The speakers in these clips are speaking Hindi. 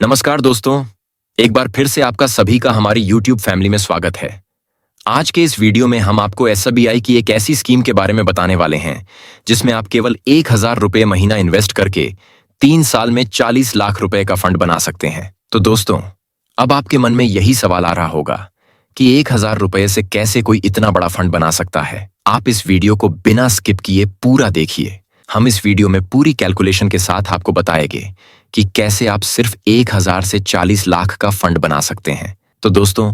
नमस्कार दोस्तों, एक बार फिर से आपका सभी का हमारी YouTube फैमिली में स्वागत है। आज के इस वीडियो में हम आपको एसबीआई की एक ऐसी स्कीम के बारे में बताने वाले हैं जिसमें आप केवल 1,000 रुपये महीना इन्वेस्ट करके 3 साल में 40 लाख रुपए का फंड बना सकते हैं। तो दोस्तों, अब आपके मन में यही सवाल आ रहा होगा कि 1,000 रुपये से कैसे कोई इतना बड़ा फंड बना सकता है। आप इस वीडियो को बिना स्किप किए पूरा देखिए। हम इस वीडियो में पूरी कैलकुलेशन के साथ आपको बताएंगे कि कैसे आप सिर्फ 1,000 से 40 लाख का फंड बना सकते हैं। तो दोस्तों,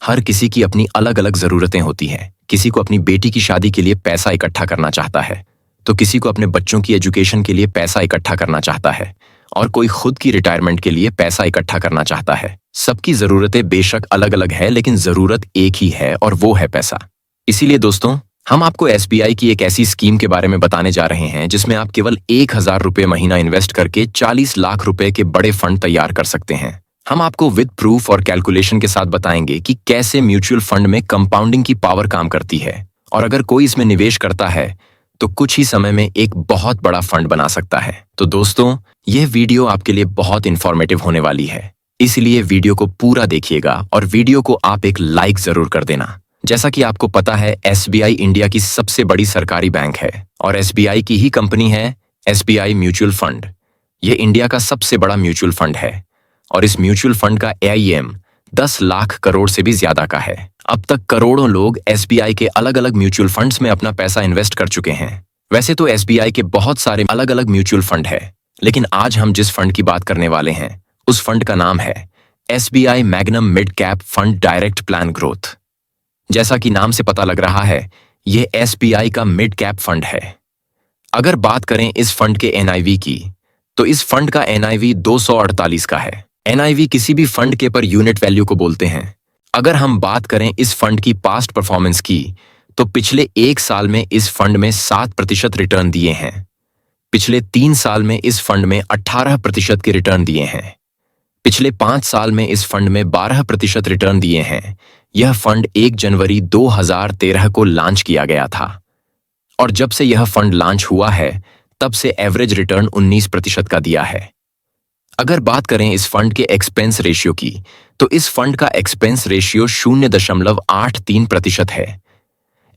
हर किसी की अपनी अलग अलग जरूरतें होती हैं। किसी को अपनी बेटी की शादी के लिए पैसा इकट्ठा करना चाहता है, तो किसी को अपने बच्चों की एजुकेशन के लिए पैसा इकट्ठा करना चाहता है, और कोई खुद की रिटायरमेंट के लिए पैसा इकट्ठा करना चाहता है। सबकी जरूरतें बेशक अलग अलग है, लेकिन जरूरत एक ही है और वो है पैसा। इसीलिए दोस्तों, हम आपको एसबीआई की एक ऐसी स्कीम के बारे में बताने जा रहे हैं जिसमें आप केवल 1,000 रुपये महीना इन्वेस्ट करके 40 लाख रुपए के बड़े फंड तैयार कर सकते हैं। हम आपको विद प्रूफ और कैलकुलेशन के साथ बताएंगे कि कैसे म्यूचुअल फंड में कंपाउंडिंग की पावर काम करती है, और अगर कोई इसमें निवेश करता है तो कुछ ही समय में एक बहुत बड़ा फंड बना सकता है। तो दोस्तों, यह वीडियो आपके लिए बहुत इंफॉर्मेटिव होने वाली है, इसलिए वीडियो को पूरा देखिएगा और वीडियो को आप एक लाइक जरूर कर देना। जैसा कि आपको पता है, एसबीआई इंडिया की सबसे बड़ी सरकारी बैंक है और एसबीआई की ही कंपनी है एसबीआई म्यूचुअल फंड। ये इंडिया का सबसे बड़ा म्यूचुअल फंड है और इस म्यूचुअल फंड का AIM 10 लाख करोड़ से भी ज्यादा का है। अब तक करोड़ों लोग एसबीआई के अलग अलग म्यूचुअल फंड्स में अपना पैसा इन्वेस्ट कर चुके हैं। वैसे तो एसबीआई के बहुत सारे अलग अलग म्यूचुअल फंड है, लेकिन आज हम जिस फंड की बात करने वाले हैं उस फंड का नाम है SBI magnum mid cap fund direct plan growth. जैसा कि नाम से पता लग रहा है, यह एसबीआई का मिड कैप फंड है। अगर बात करें इस फंड के NIV की, तो इस फंड का NIV 248 का है। NIV किसी भी फंड के पर यूनिट वैल्यू को बोलते हैं। अगर हम बात करें इस फंड की पास्ट परफॉर्मेंस की, तो पिछले 1 साल में इस फंड में 7% रिटर्न दिए हैं। पिछले 3 साल में इस फंड में 18% के रिटर्न दिए हैं। पिछले 5 साल में इस फंड में 12% रिटर्न दिए हैं। यह फंड 1 जनवरी 2013 को लॉन्च किया गया था और जब से यह फंड लॉन्च हुआ है तब से एवरेज रिटर्न 19% का दिया है। अगर बात करें इस फंड के एक्सपेंस रेशियो की, तो इस फंड का एक्सपेंस रेशियो 0.83% है।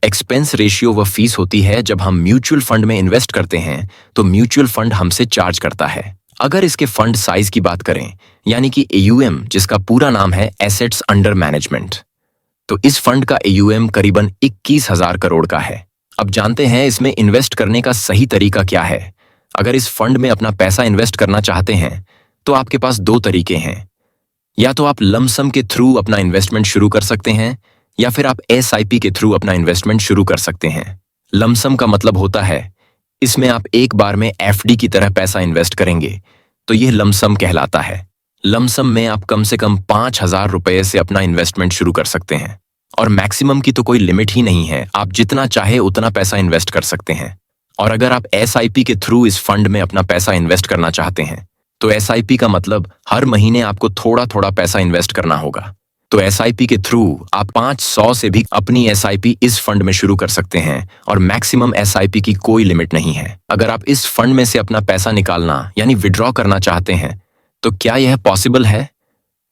एक्सपेंस रेशियो वह फीस होती है जब हम म्यूचुअल फंड में इन्वेस्ट करते हैं तो म्यूचुअल फंड हमसे चार्ज करता है। अगर इसके फंड साइज की बात करें, यानी कि AUM, जिसका पूरा नाम है एसेट्स अंडर मैनेजमेंट, तो इस फंड का AUM करीबन 21,000 करोड़ का है। अब जानते हैं इसमें इन्वेस्ट करने का सही तरीका क्या है। अगर इस फंड में अपना पैसा इन्वेस्ट करना चाहते हैं तो आपके पास 2 तरीके हैं। या तो आप लमसम के थ्रू अपना इन्वेस्टमेंट शुरू कर सकते हैं, या फिर आप SIP के थ्रू अपना इन्वेस्टमेंट शुरू कर सकते हैं। लमसम का मतलब होता है इसमें आप एक बार में FD की तरह पैसा इन्वेस्ट करेंगे, तो यह लमसम कहलाता है। लमसम में आप कम से कम 5,000 रुपये से अपना इन्वेस्टमेंट शुरू कर सकते हैं और मैक्सिमम की तो कोई लिमिट ही नहीं है, आप जितना चाहे उतना पैसा इन्वेस्ट कर सकते हैं। और अगर आप SIP के थ्रू इस फंड में अपना पैसा इन्वेस्ट करना चाहते हैं, तो SIP का मतलब हर महीने आपको थोड़ा थोड़ा पैसा इन्वेस्ट करना होगा। तो SIP के थ्रू आप 500 से भी अपनी SIP इस फंड में शुरू कर सकते हैं और मैक्सिमम SIP की कोई लिमिट नहीं है। अगर आप इस फंड में से अपना पैसा निकालना यानी विड्रॉ करना चाहते हैं, तो क्या यह पॉसिबल है?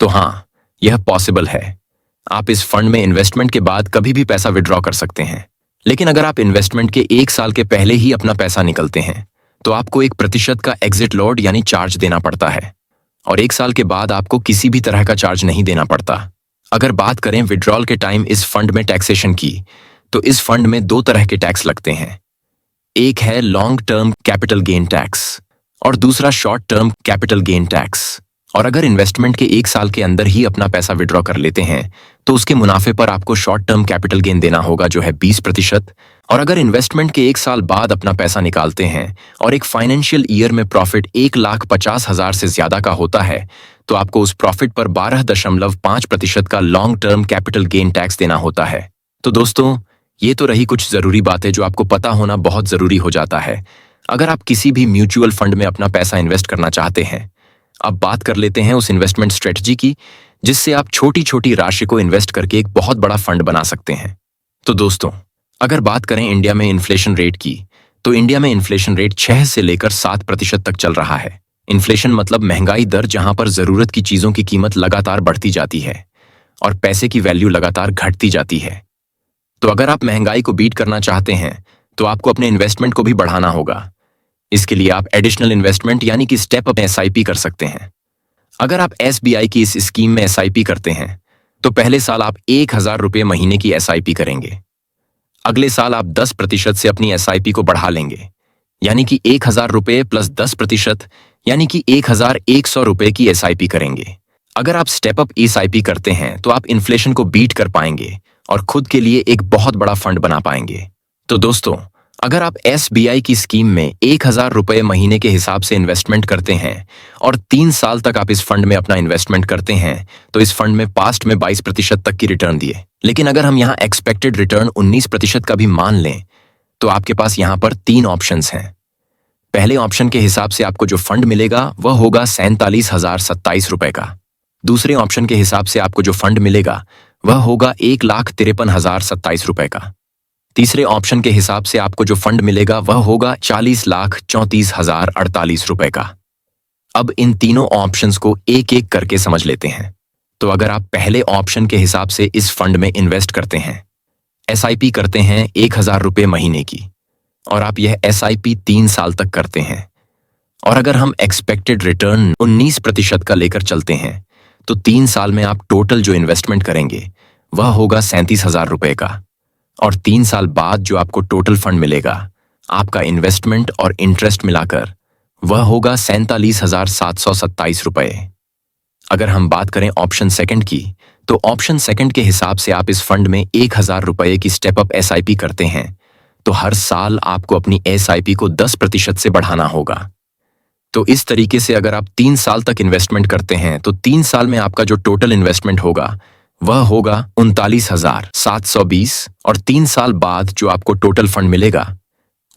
तो हाँ, यह पॉसिबल है। आप इस फंड में इन्वेस्टमेंट के बाद कभी भी पैसा विड्रॉ कर सकते हैं, लेकिन अगर आप इन्वेस्टमेंट के 1 साल के पहले ही अपना पैसा निकलते हैं तो आपको 1% का एग्जिट लॉट यानी चार्ज देना पड़ता है, और 1 साल के बाद आपको किसी भी तरह का चार्ज नहीं देना पड़ता। अगर बात करें विड्रॉल के टाइम इस फंड में टैक्सेशन की, तो इस फंड में 2 तरह के टैक्स लगते हैं। एक है long term capital gain tax और दूसरा short term capital gain tax. और अगर इन्वेस्टमेंट के 1 साल के अंदर ही अपना पैसा विड्रॉ कर लेते हैं तो उसके मुनाफे पर आपको शॉर्ट टर्म कैपिटल गेन देना होगा, जो है 20%। और अगर इन्वेस्टमेंट के 1 साल बाद अपना पैसा निकालते हैं और एक फाइनेंशियल ईयर में प्रॉफिट 1,50,000 से ज्यादा का होता है, तो आपको उस प्रॉफिट पर 12.5% का long term capital gain tax देना होता है। तो दोस्तों, ये तो रही कुछ जरूरी बातें जो आपको पता होना बहुत जरूरी हो जाता है अगर आप किसी भी म्यूचुअल फंड में अपना पैसा इन्वेस्ट करना चाहते हैं। अब बात कर लेते हैं उस इन्वेस्टमेंट स्ट्रेटजी की जिससे आप छोटी छोटी राशि को इन्वेस्ट करके एक बहुत बड़ा फंड बना सकते हैं। तो दोस्तों, अगर बात करें इंडिया में इन्फ्लेशन रेट की, तो इंडिया में इन्फ्लेशन रेट 6 से लेकर 7% तक चल रहा है। इन्फ्लेशन मतलब महंगाई दर, जहां पर जरूरत की चीजों की कीमत लगातार बढ़ती जाती है और पैसे की वैल्यू लगातार घटती जाती है। तो अगर आप महंगाई को बीट करना चाहते हैं तो आपको अपने इन्वेस्टमेंट को भी बढ़ाना होगा। इसके लिए आप एडिशनल इन्वेस्टमेंट यानी कि स्टेप अप SIP कर सकते हैं। अगर आप SBI की इस स्कीम में SIP करते हैं तो पहले साल आप 1,000 रुपये महीने की SIP करेंगे। अगले साल आप 10% से अपनी SIP को बढ़ा लेंगे, यानी कि 1,000 रुपये प्लस 10% यानी कि 1,100 रुपये की SIP करेंगे। अगर आप स्टेप अप SIP करते हैं तो आप इन्फ्लेशन को बीट कर पाएंगे और खुद के लिए एक बहुत बड़ा फंड बना पाएंगे। तो दोस्तों, अगर आप SBI की स्कीम में 1,000 रुपये महीने के हिसाब से इन्वेस्टमेंट करते हैं और 3 साल तक आप इस फंड में अपना इन्वेस्टमेंट करते हैं तो इस फंड में पास्ट में 22% तक की रिटर्न दिए। लेकिन अगर हम यहाँ एक्सपेक्टेड रिटर्न 19% का भी मान लें तो आपके पास यहाँ पर 3 ऑप्शंस हैं। पहले ऑप्शन के हिसाब से आपको जो फंड मिलेगा वह होगा 47,027 रुपये का। दूसरे ऑप्शन के हिसाब से आपको जो फंड मिलेगा वह होगा 1,53,027 रुपये का। तीसरे ऑप्शन के हिसाब से आपको जो फंड मिलेगा वह होगा 40,34,048 रुपये का। अब इन तीनों ऑप्शंस को एक एक करके समझ लेते हैं। तो अगर आप पहले ऑप्शन के हिसाब से इस फंड में इन्वेस्ट करते हैं, SIP करते हैं 1,000 रुपये महीने की, और आप यह SIP 3 साल तक करते हैं, और अगर हम एक्सपेक्टेड रिटर्न 19% का लेकर चलते हैं तो 3 साल में आप टोटल जो इन्वेस्टमेंट करेंगे वह होगा 37,000 रुपये का, और 3 साल बाद जो आपको टोटल फंड मिलेगा आपका इन्वेस्टमेंट और इंटरेस्ट मिलाकर वह होगा 47,727 रुपये। अगर हम बात करें ऑप्शन सेकंड की, तो ऑप्शन सेकंड के हिसाब से आप इस फंड में 1,000 रुपये की स्टेप अप SIP करते हैं तो हर साल आपको अपनी SIP को 10% से बढ़ाना होगा। तो इस तरीके से अगर आप 3 साल तक इन्वेस्टमेंट करते हैं तो 3 साल में आपका जो टोटल इन्वेस्टमेंट होगा वह होगा 39,720, और 3 साल बाद जो आपको टोटल फंड मिलेगा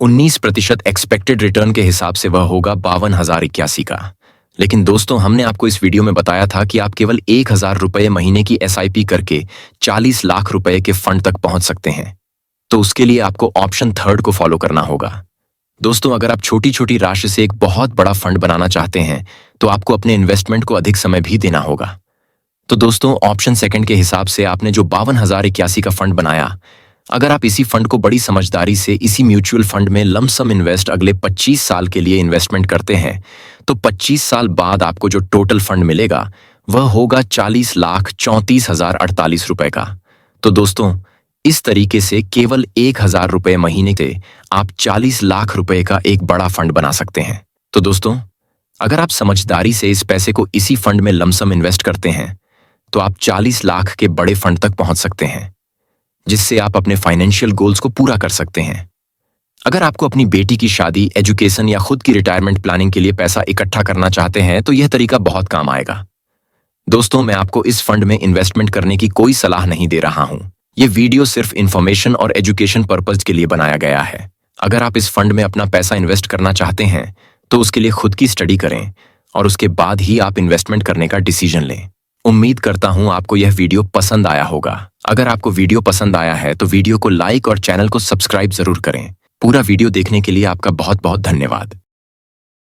19% एक्सपेक्टेड रिटर्न के हिसाब से वह होगा 52,081 का। लेकिन दोस्तों, हमने आपको इस वीडियो में बताया था कि आप केवल 1,000 रुपये महीने की SIP करके 40 लाख रुपए के फंड तक पहुंच सकते हैं। तो उसके लिए आपको ऑप्शन थर्ड को फॉलो करना होगा। दोस्तों, अगर आप छोटी छोटी राशि से एक बहुत बड़ा फंड बनाना चाहते हैं तो आपको अपने इन्वेस्टमेंट को अधिक समय भी देना होगा। तो दोस्तों, ऑप्शन सेकंड के हिसाब से आपने जो 52,081 का फंड बनाया, अगर आप इसी फंड को बड़ी समझदारी से इसी म्यूचुअल फंड में लमसम इन्वेस्ट अगले 25 साल के लिए इन्वेस्टमेंट करते हैं तो 25 साल बाद आपको जो टोटल फंड मिलेगा वह होगा 40,34,048 रुपये का। तो दोस्तों, इस तरीके से केवल 1,000 रुपये महीने से आप 40 लाख रुपए का एक बड़ा फंड बना सकते हैं। तो दोस्तों, अगर आप समझदारी से इस पैसे को इसी फंड में लमसम इन्वेस्ट करते हैं तो आप 40 लाख के बड़े फंड तक पहुंच सकते हैं, जिससे आप अपने फाइनेंशियल गोल्स को पूरा कर सकते हैं। अगर आपको अपनी बेटी की शादी, एजुकेशन या खुद की रिटायरमेंट प्लानिंग के लिए पैसा इकट्ठा करना चाहते हैं तो यह तरीका बहुत काम आएगा। दोस्तों, मैं आपको इस फंड में इन्वेस्टमेंट करने की कोई सलाह नहीं दे रहा हूं। ये वीडियो सिर्फ इन्फॉर्मेशन और एजुकेशन पर्पज के लिए बनाया गया है। अगर आप इस फंड में अपना पैसा इन्वेस्ट करना चाहते हैं तो उसके लिए खुद की स्टडी करें और उसके बाद ही आप इन्वेस्टमेंट करने का डिसीजन लें। उम्मीद करता हूं आपको यह वीडियो पसंद आया होगा। अगर आपको वीडियो पसंद आया है तो वीडियो को लाइक और चैनल को सब्सक्राइब जरूर करें। पूरा वीडियो देखने के लिए आपका बहुत बहुत धन्यवाद।